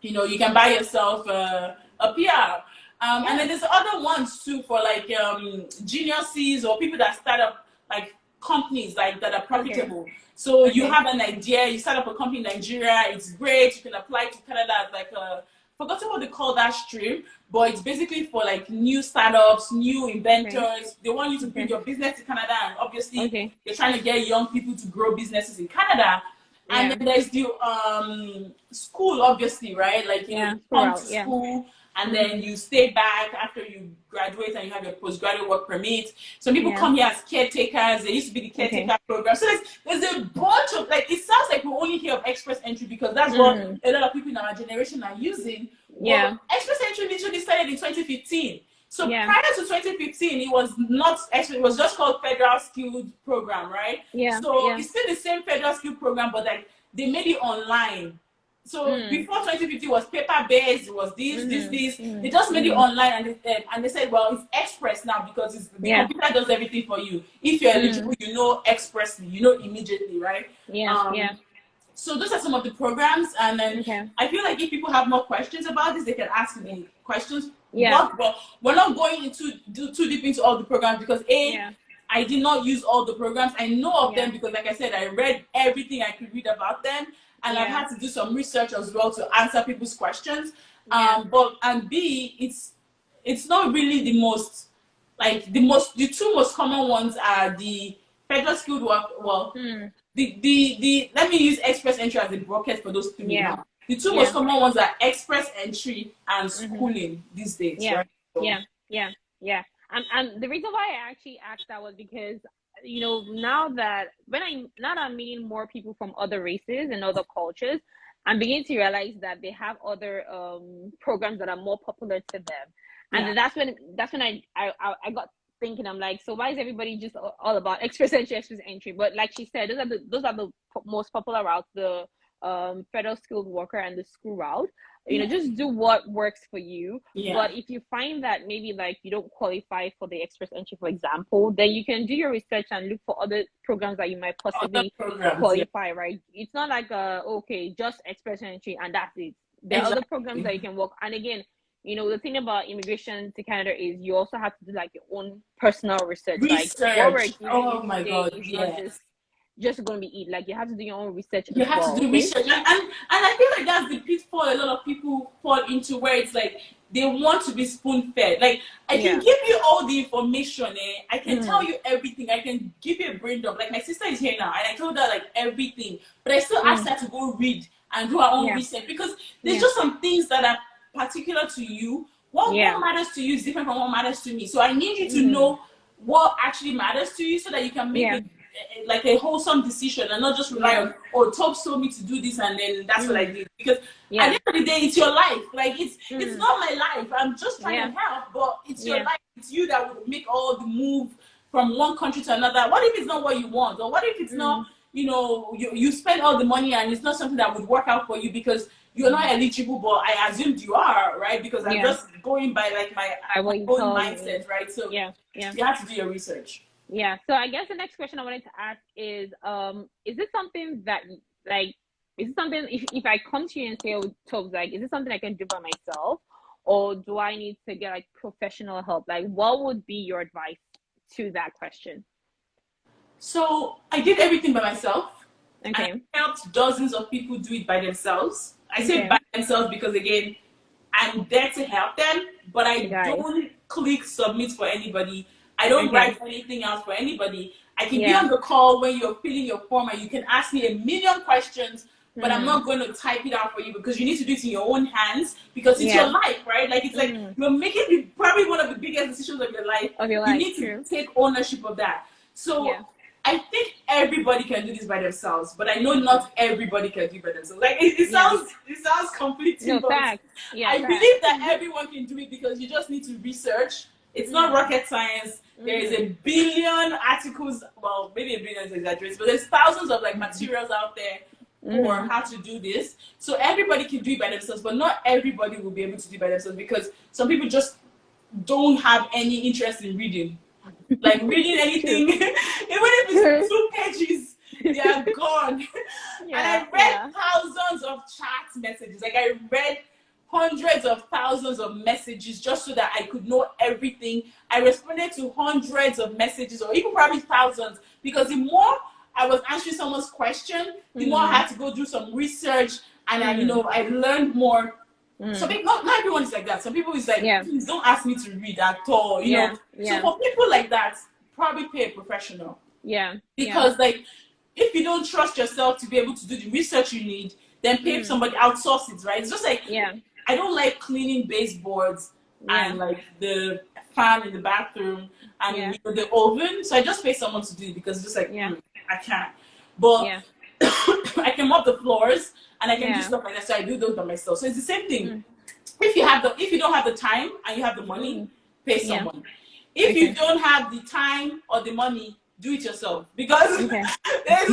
you can buy yourself a PR. And then Yeah. there's other ones too for like geniuses or people that start up like companies like that are Okay. profitable. So you Okay. have an idea, you start up a company in Nigeria, it's great. You can apply to Canada as like forgotten what they call that stream, but it's basically for like new startups, new Okay. inventors. They want you to bring Okay. your business to Canada, and obviously Okay. they're trying to get young people to grow businesses in Canada. And Yeah. then there's the school, obviously, right? Like Yeah. you come to Throughout. Yeah. school and then Mhm. you stay back after you graduate and you have your postgraduate work permit. Some people Yeah. come here as caretakers. There used to be the Okay. caretaker program. So there's a bunch of like, it sounds like we only hear of express entry because that's what Mm. a lot of people in our generation are using. But Yeah. express entry literally started in 2015. So Yeah. prior to 2015, it was not express, it was just called Federal Skilled Program, right? Yeah. So Yeah. it's still the same Federal Skilled Program, but like they made it online. So Mm. before 2015 was paper based, it was Mhm. this. They Mhm. just made it Mhm. online, and they said, well, it's express now because the Yeah. computer does everything for you. If you're eligible, Mm. you know expressly, you know immediately, right? Yeah. Yeah. Um, so those are some of the programs, and then Okay. I feel like if people have more questions about this, they can ask me questions. Yeah. But we're not going into too deep into all the programs because Yeah. I did not use all the programs. I know of Yeah. them because, like I said, I read everything I could read about them, and I've Yeah. had to do some research as well to answer people's questions. Yeah. But and B, it's not really the most the two most common ones are the federal skilled work. Well, Hmm. the let me use express entry as a bracket for those three Yeah. now. The two most Yeah. common ones are express entry and Mm-hmm. schooling these days, Yeah. right? So, Yeah. Yeah. Yeah. And the reason why I actually asked that was because, now that I'm meeting more people from other races and other cultures, I'm beginning to realize that they have other programs that are more popular to them. And yeah. then that's when I got thinking. I'm like, so why is everybody just all about express entry? But like she said, those are the most popular routes, the federal skilled worker and the school route. Yeah. Just do what works for you. Yeah. But if you find that maybe like you don't qualify for the express entry, for example, then you can do your research and look for other programs that you might Other possibly programs, yeah. qualify, right? It's not like okay, just express entry and that's it. There are other programs that Exactly. you can work. And again, the thing about immigration to Canada is you also have to do like your own personal research. Like what we're Research. giving you Oh my today God, is not yes. just going to be it. Like you have to do your own research You as have to well. do Okay. research, and I feel like that's the pitfall a lot of people fall into, where it's like they want to be spoon fed. Like I can Yeah. give you all the information, I can tell Mm. you everything, I can give you a brain dump. Like my sister is here now, and I told her like everything, but I still asked Mm. her to go read and do her own Yeah. research because there's Yeah. just some things that are particular to you. What Yeah. matters to you is different from what matters to me. So I need you to Mm. know what actually matters to you so that you can make Yeah. a wholesome decision and not just rely Yeah. on, oh, Tob told me to do this and then that's what I Mm. did. Because at the Yeah. end of the day, it's your life. Like it's Mm. not my life. I'm just trying Yeah. to help, but it's your Yeah. life. It's you that will make all the move from one country to another. What if it's not what you want? Or what if it's not, Mm. you spend all the money and it's not something that would work out for you because you're not Mm. eligible, but I assumed you are, right? Because I'm Yeah. just going by like I my what you own told me. mindset, right? So Yeah. Yeah. you have to do your research. Yeah. So I guess the next question I wanted to ask is it something that like is it something if I come to you and say, oh, Tobes, like, is it something I can do by myself? Or do I need to get like professional help? Like what would be your advice to that question? So I did everything by myself, and Okay. I helped dozens of people do it by themselves. I say Okay. by themselves because again, I'm there to help them, but I Guys. don't click submit for anybody. I don't Okay. write anything out for anybody. I can be Yeah. on the call when you're filling your form and you can ask me a million questions, but I'm Mm. not going to type it out for you because you need to do it in your own hands because it's your Yeah. life, right? Like it's like Mm. you're making probably one of the biggest decisions of your life. Of your You life. need to True. take ownership of that. So Yeah. I think everybody can do this by themselves, but I know Mm. not everybody can do it by themselves. Like Yeah. it sounds conflicting, No, but facts. Yeah, I facts. believe that everyone can do it because you just need to research. It's not Mm. rocket science. There is a Mm. billion articles, well, maybe a billion is exaggerated, but there's thousands of like Mm. materials out there for Mm. how to do this. So everybody can do it by themselves, but not everybody will be able to do it by themselves because some people just don't have any interest in reading. Like reading True. anything, even if it's 2 pages, they are gone. And Yeah, I read yeah. thousands of chat messages. Like I read hundreds of thousands of messages just so that I could know everything. I responded to hundreds of messages or even probably thousands because the more I was answering someone's question, the more I Mm. had to go do some research and Mm. I learned more. Some Mm. people, not everyone is like that. Some people is like, Yeah. please don't ask me to read at all. Yeah. So Yeah. for people like that, probably pay a professional Yeah. Yeah. because like if you don't trust yourself to be able to do the research you need, then pay Mm. somebody, outsource it, right? It's just like Yeah. I don't like cleaning baseboards Yeah. and like the fan in the bathroom and Yeah. the oven. So I just pay someone to do it because it's just like Yeah. I can't. But Yeah. I can mop the floors and I can do Yeah. stuff like that. So I do those by myself. So it's the same thing. Mm. If you don't have the time and you have the money, Mm. pay Yeah. someone. If you Okay. don't have the time or the money, do it yourself because Okay. there's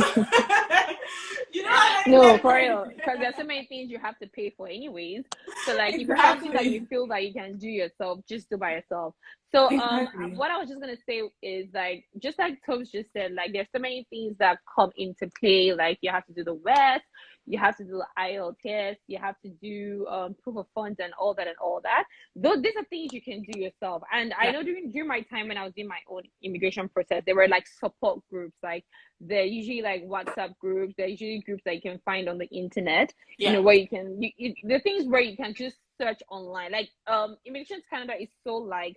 you know how many No, men for right? real. Because there's so many things you have to pay for anyways. So like if it's something that you Exactly. feel that you can do yourself, just do by yourself. So Exactly. what I was just gonna say is like just like Tobes just said, like there's so many things that come into play, like you have to do the West, you have to do IELTS test, you have to do proof of funds and all that and all that. Those these are things you can do yourself. And I Yeah. know during my time when I was in my own immigration process, there were like support groups. Like they're usually like WhatsApp groups. They're usually groups that you can find on the internet. Yeah. Where you can the things where you can just search online. Like Immigration Canada is so like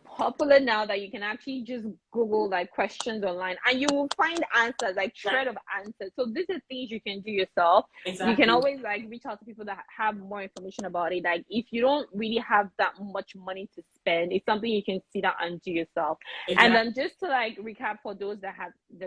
popular now that you can actually just Google like questions online and you will find answers, like shred of answers. So these are things you can do yourself. Exactly. You can always like reach out to people that have more information about it. Like if you don't really have that much money to spend, it's something you can sit down and do yourself. Exactly. And then just to like recap for those that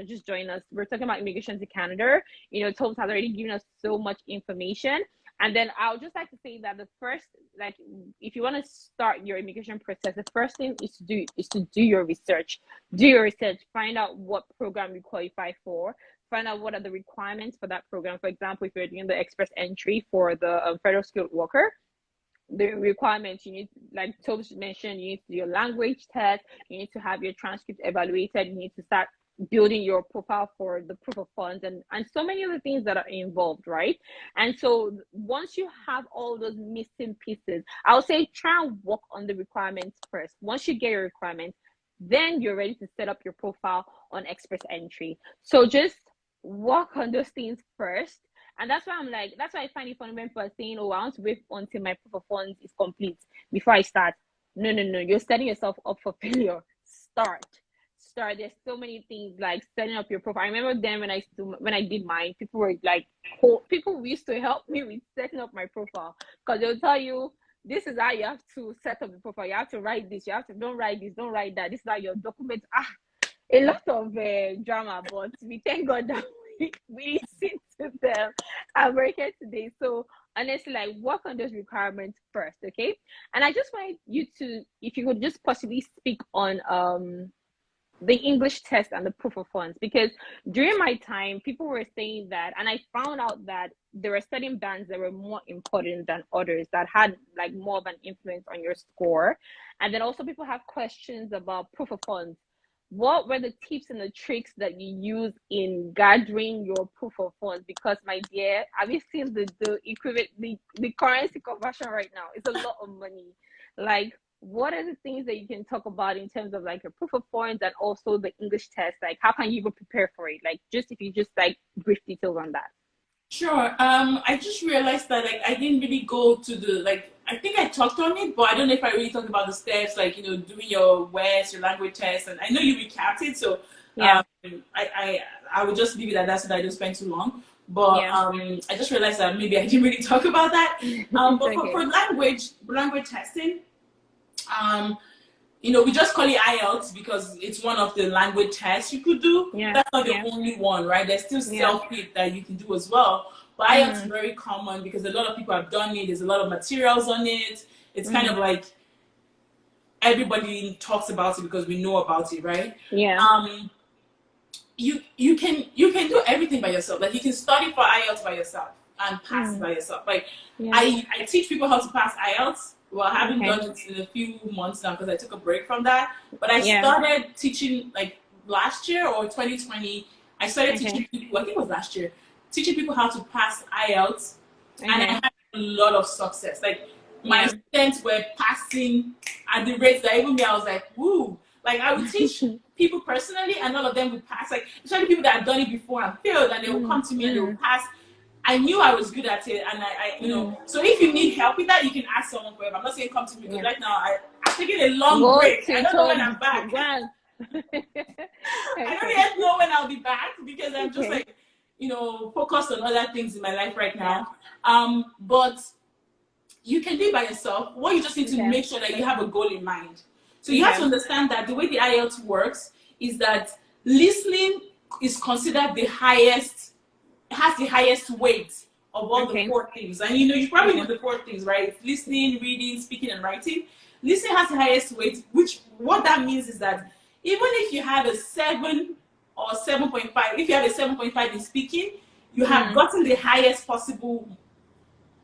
just joined us, we're talking about immigration to Canada. Tobi has already given us so much information. And then I would just like to say that the first, like, if you want to start your immigration process, the first thing is to do your research. Do your research. Find out what program you qualify for. Find out what are the requirements for that program. For example, if you're doing the express entry for the federal skilled worker, the requirements you need, like Tobi mentioned, you need to do your language test. You need to have your transcript evaluated. You need to start building your profile for the proof of funds and so many other things that are involved, right? And so once you have all those missing pieces, I would say try and work on the requirements first. Once you get your requirements, then you're ready to set up your profile on express entry. So just work on those things first. And that's why I find it funny when people are saying, oh, I want to wait until my proof of funds is complete before I start. No, you're setting yourself up for failure. Start. There's so many things like setting up your profile. I remember then when I did mine, people were like, people used to help me with setting up my profile, because they'll tell you this is how you have to set up the profile. You have to write this. You have to don't write this. Don't write that. This is how your documents. A lot of drama, but we thank God that we listen to them and we're here today. So honestly, like work on those requirements first, okay? And I just wanted you to, if you could just possibly speak on the English test and the proof of funds, because during my time, people were saying that, and I found out that there were certain bands that were more important than others that had like more of an influence on your score. And then also people have questions about proof of funds. What were the tips and the tricks that you use in gathering your proof of funds? Because my dear, have you seen the equivalent, the currency conversion right now? It's a lot of money. Like, what are the things that you can talk about in terms of like your proof of funds and also the English test? Like, how can you even prepare for it? Like, just if you just like brief details on that. Sure. I just realized that like I didn't really go to the like. I think I talked on it, but I don't know if I really talked about the steps, like doing your WES, your language test, and I know you recapped it, so Yeah. I would just leave it at that so that I don't spend too long. But Yeah. I just realized that maybe I didn't really talk about that. But Okay. for language testing, we just call it IELTS because it's one of the language tests you could do. Yeah. That's not the Yeah. only one, right? There's still Yeah. self-pit that you can do as well. But IELTS is very common because a lot of people have done it. There's a lot of materials on it. It's kind of like everybody talks about it because we know about it, right? Yeah. You can do everything by yourself. Like you can study for IELTS by yourself and pass it by yourself. Like I teach people how to pass IELTS. Well, I haven't done it in a few months now because I took a break from that. But I started teaching like last year or 2020. I started teaching people, I think it was last year, teaching people how to pass IELTS. And I had a lot of success. Like my students were passing at the rates that even me, I was like, woo. Like I would teach people personally and all of them would pass. Like especially people that had done it before and failed, and they would come to me and they would pass. I knew I was good at it, and I so if you need help with that, you can ask someone for help. I'm not saying come to me because right now I'm taking a long break. I don't know when I'm back. I don't yet know when I'll be back because I'm just like, focused on other things in my life right now. But you can do it by yourself. What you just need to make sure that you have a goal in mind. So you have to understand that the way the IELTS works is that listening is considered the highest, has the highest weight of all the 4 things. And you probably know the 4 things, right? It's listening, reading, speaking, and writing. Listening has the highest weight, which what that means is that even if you have a 7 or 7.5, if you have a 7.5 in speaking, you have gotten the highest possible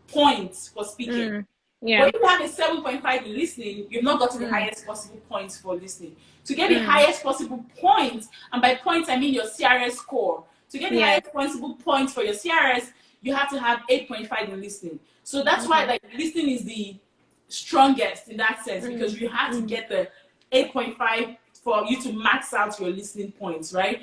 points for speaking. But if you have a 7.5 in listening, you've not gotten the highest possible points for listening. To get the highest possible points, and by points I mean your CRS score, to get the highest possible points for your CRS, you have to have 8.5 in listening. So that's why like listening is the strongest in that sense, because you have to get the 8.5 for you to max out your listening points, right?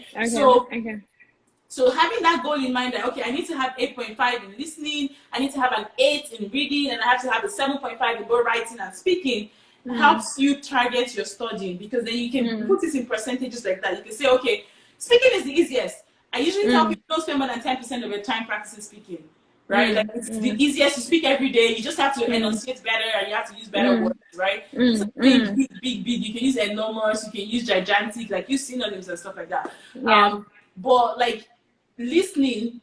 So having that goal in mind that, okay, I need to have 8.5 in listening, I need to have an 8 in reading, and I have to have a 7.5 in both writing and speaking, helps you target your studying, because then you can put it in percentages like that. You can say, okay, speaking is the easiest. I usually tell people don't spend more than 10% of your time practicing speaking, right? Like it's the easiest to speak every day. You just have to enunciate better and you have to use better words, right? So big. You can use enormous, you can use gigantic, like use synonyms and stuff like that. But like listening,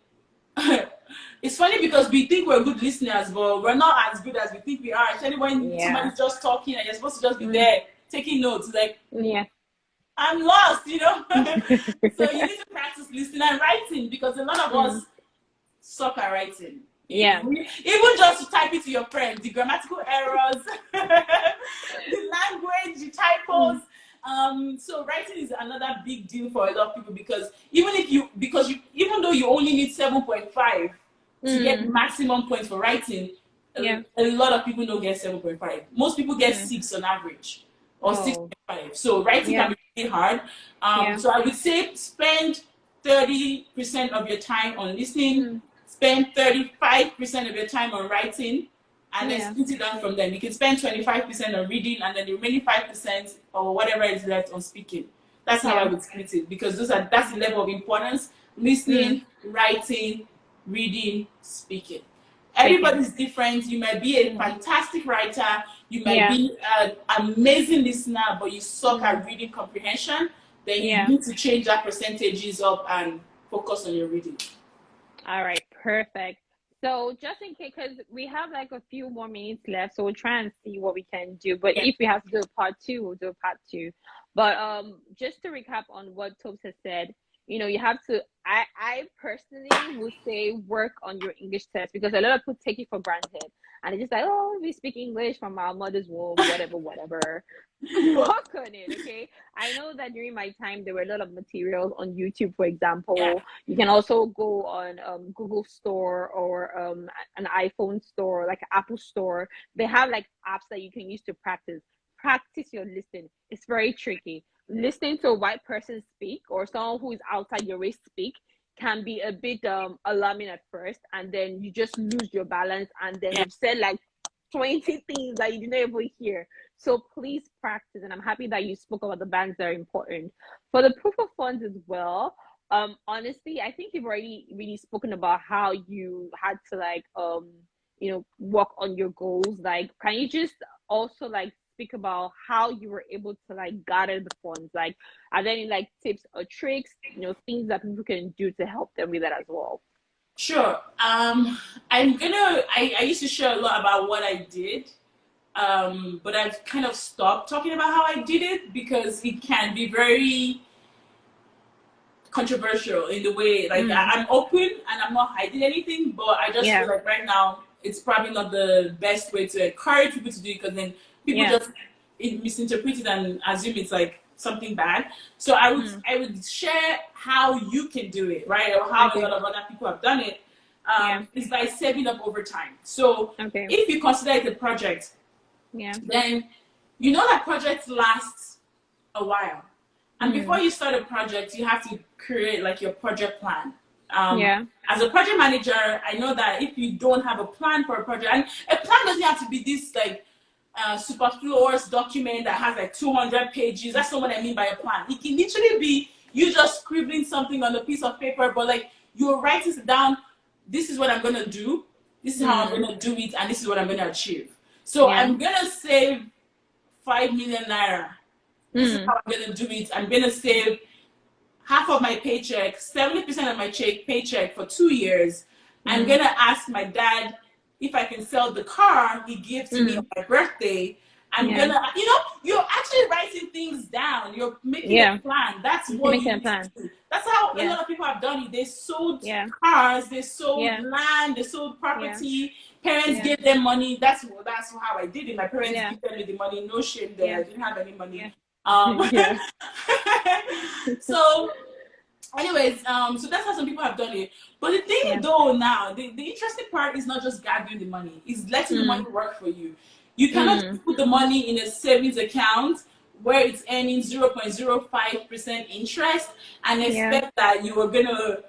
it's funny because we think we're good listeners, but we're not as good as we think we are. Especially when somebody's just talking and you're supposed to just be there taking notes, like I'm lost, you know. So you need to practice listening and writing, because a lot of us suck at writing. Even just to type it to your friends, the grammatical errors, the language, the typos. So writing is another big deal for a lot of people, because even though you only need 7.5 to get maximum points for writing, a lot of people don't get 7.5. Most people get 6 on average, or 6.5. So writing can be really hard. So I would say spend 30% of your time on listening, spend 35% of your time on writing, and then split it down from them. You can spend 25% on reading, and then the remaining 5% or whatever is left on speaking. That's how I would split it, because that's the level of importance: listening, writing, reading, speaking. Everybody's different. You might be a fantastic writer, you might be an amazing listener, but you suck at reading comprehension. Then you need to change that percentages up and focus on your reading. All right, perfect. So just in case, because we have like a few more minutes left, so we'll try and see what we can do. But if we have to do a part 2, we'll do a part 2. But just to recap on what Tobes has said, you know, you have to, I personally would say work on your English test, because a lot of people take it for granted. And it's just like, oh, we speak English from our mother's womb, whatever. Work on it, okay? I know that during my time, there were a lot of materials on YouTube, for example. You can also go on Google Store or an iPhone store, like an Apple Store. They have like apps that you can use to practice. Practice your listening. It's very tricky. Listening to a white person speak, or someone who is outside your race speak, can be a bit alarming at first, and then you just lose your balance, and then you've said like 20 things that you didn't even hear. So please practice, and I'm happy that you spoke about the bands that are important. For the proof of funds as well, honestly, I think you've already really spoken about how you had to like you know, work on your goals. Like, can you just also like speak about how you were able to like gather the funds? Like, are there any like tips or tricks, you know, things that people can do to help them with that as well? Sure. I used to share a lot about what I did, but I've kind of stopped talking about how I did it, because it can be very controversial in the way, like I'm open and I'm not hiding anything, but I just feel like right now it's probably not the best way to encourage people to do it, because then people just misinterpret it and assume it's like something bad. So I would share how you can do it, right? Or how a lot of other people have done it. Is by saving up over time. So if you consider it a project, then you know that projects last a while. And before you start a project, you have to create like your project plan. As a project manager, I know that if you don't have a plan for a project, and a plan doesn't have to be this like superfluous document that has like 200 pages. That's not what I mean by a plan. It can literally be you just scribbling something on a piece of paper, but like you're writing it down. This is what I'm gonna do. This is how I'm gonna do it, and this is what I'm gonna achieve. So I'm gonna save 5 million naira. This is how I'm gonna do it. I'm gonna save half of my paycheck, 70% of my paycheck for 2 years. I'm gonna ask my dad if I can sell the car he gave to me on my birthday. I'm gonna, you know, you're actually writing things down. You're making a plan. That's what you need to do. That's how a lot of people have done it. They sold cars, they sold land, they sold property. Parents gave them money. That's how I did it. My parents gave me the money. No shame there. I didn't have any money. So anyways, so that's how some people have done it. But the thing Yeah. though now, the interesting part is not just gathering the money, it's letting the money Mm. work for you. You cannot Mm. just put the money in a savings account where it's earning 0.05% interest and Yeah. expect that you are gonna,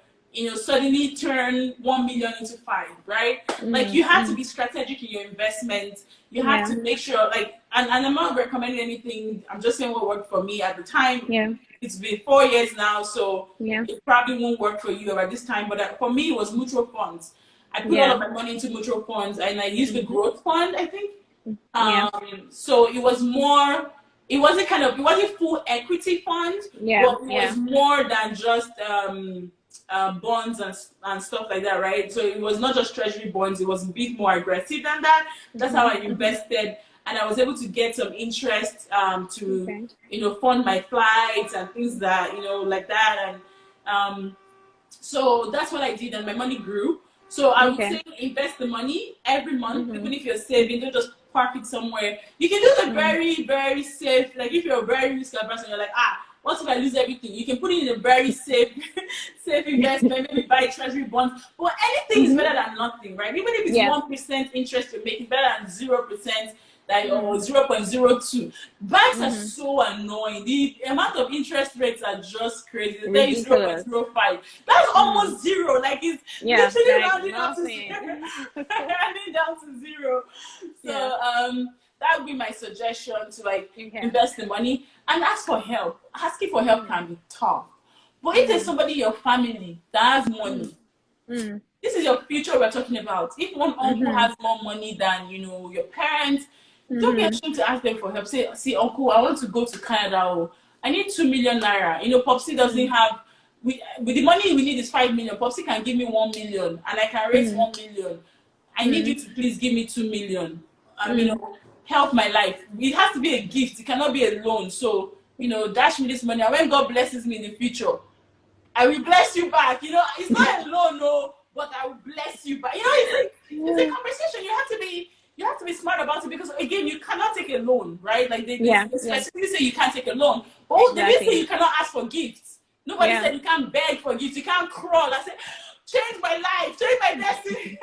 suddenly turn 1 million into five, right? Like Mm. you have to Mm. be strategic in your investment. You have Yeah. to make sure, like, and I'm not recommending anything. I'm just saying what worked for me at the time. Yeah. It's been 4 years now, so Yeah. it probably won't work for you at this time. But for me, it was mutual funds. I put all of Yeah. my money into mutual funds, and I used the Mm-hmm. growth fund, I think. Yeah. So it was more. It wasn't full equity fund, Yeah. but it was Yeah. more than just bonds and stuff like that, right? So it was not just treasury bonds; it was a bit more aggressive than that. That's how Mm-hmm. I Mm-hmm. invested, and I was able to get some interest to Okay. fund my flights and things that like that, and so that's what I did, and my money grew. So I would Okay. say invest the money every month, Mm-hmm. even if you're saving, don't just park it somewhere. You can do the Mm. very, very safe. Like if you're a very risk averse and you're like, what if I lose everything? You can put it in a very safe, safe investment. Maybe buy treasury bonds. But anything is Mm-hmm. better than nothing, right? Even if it's Yeah. 1% interest you're making, better than 0%. Like Mm. or 0.02. Banks are Mm-hmm. so annoying. The amount of interest rates are just crazy. They tell you Ridiculous. 0.05. That's Mm. almost zero. Like it's Yeah. literally Like rounding up to zero. nothing. Rounding down to zero. Yeah. So that would be my suggestion to like Okay. invest the money and ask for help. Asking for help Mm. can be tough. But if there's Mm. somebody in your family that has Mm. money, Mm. this is your future we're talking about. If one uncle Mm-hmm. has more money than your parents, don't be Mm-hmm. ashamed to ask them for help. Say, see, uncle, I want to go to Canada. Oh, I need 2 million naira. Popsy doesn't Mm. have. With the money we need is 5 million. Popsy can give me 1 million, and I can raise Mm. 1 million. I need you Mm. to please give me 2 million. Mm. Help my life. It has to be a gift. It cannot be a loan. So dash me this money. And when God blesses me in the future, I will bless you back. It's not a loan, no, but I will bless you back. It's a Yeah. conversation. You have to be smart about it because again, you cannot take a loan, right? Like Yeah. they Yeah. specifically say you can't take a loan. But they didn't say Exactly. you cannot ask for gifts. Nobody Yeah. said you can't beg for gifts. You can't crawl. I said, change my life, change my destiny.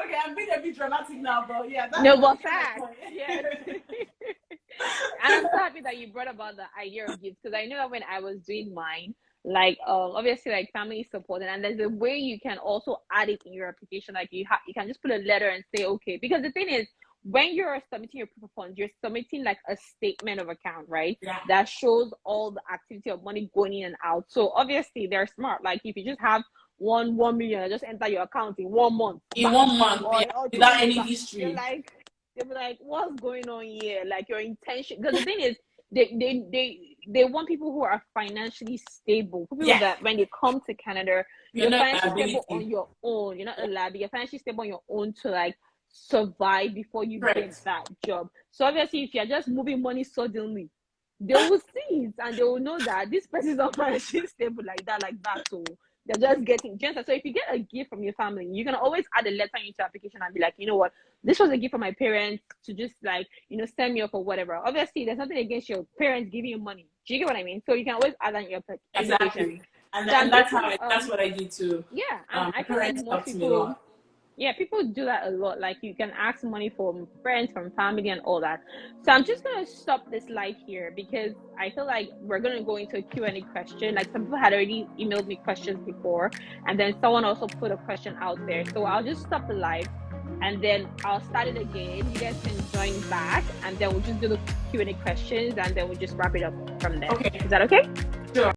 Okay, I'm being a bit dramatic now, but yeah, No, that's but my facts. point. Yes. And I'm so happy that you brought about the idea of gifts because I know that when I was doing mine, like obviously like family support, and there's a way you can also add it in your application. Like you can just put a letter and say okay. Because the thing is, when you're submitting your proof of funds, you're submitting like a statement of account, right? Yeah. That shows all the activity of money going in and out. So obviously they're smart. Like if you just have 1 million, just enter your account in 1 month, In back, 1 month, or yeah, or two without months any back. You're history. like, they'll be like, what's going on here? Like your intention. Because the thing is, they want people who are financially stable. People Yeah, that when they come to Canada, you're you're not financially stable on liability. your own. You're not a lab. You're financially stable on your own to like survive before you get Correct. that job. So obviously, if you're just moving money suddenly, they will see it and they will know that this person is not financially stable like that, like that. So they're just getting gentle. So if you get a gift from your family, you can always add a letter into your application and be like, you know what, this was a gift from my parents to just like, send me up or whatever. Obviously, there's nothing against your parents giving you money. Do you get what I mean? So you can always add that in your application. Exactly. And So and I'm that's guessing, that's what I did too. yeah, and My I feel like parents most helped me a people, lot. yeah, people do that a lot. Like you can ask money from friends, from family, and all that. So I'm just gonna stop this live here because I feel like we're gonna go into a Q&A question. Like some people had already emailed me questions before, and then someone also put a question out there. So I'll just stop the live, and then I'll start it again. You guys can join back, and then we'll just do the Q&A questions, and then we'll just wrap it up from there. Okay. Is that okay?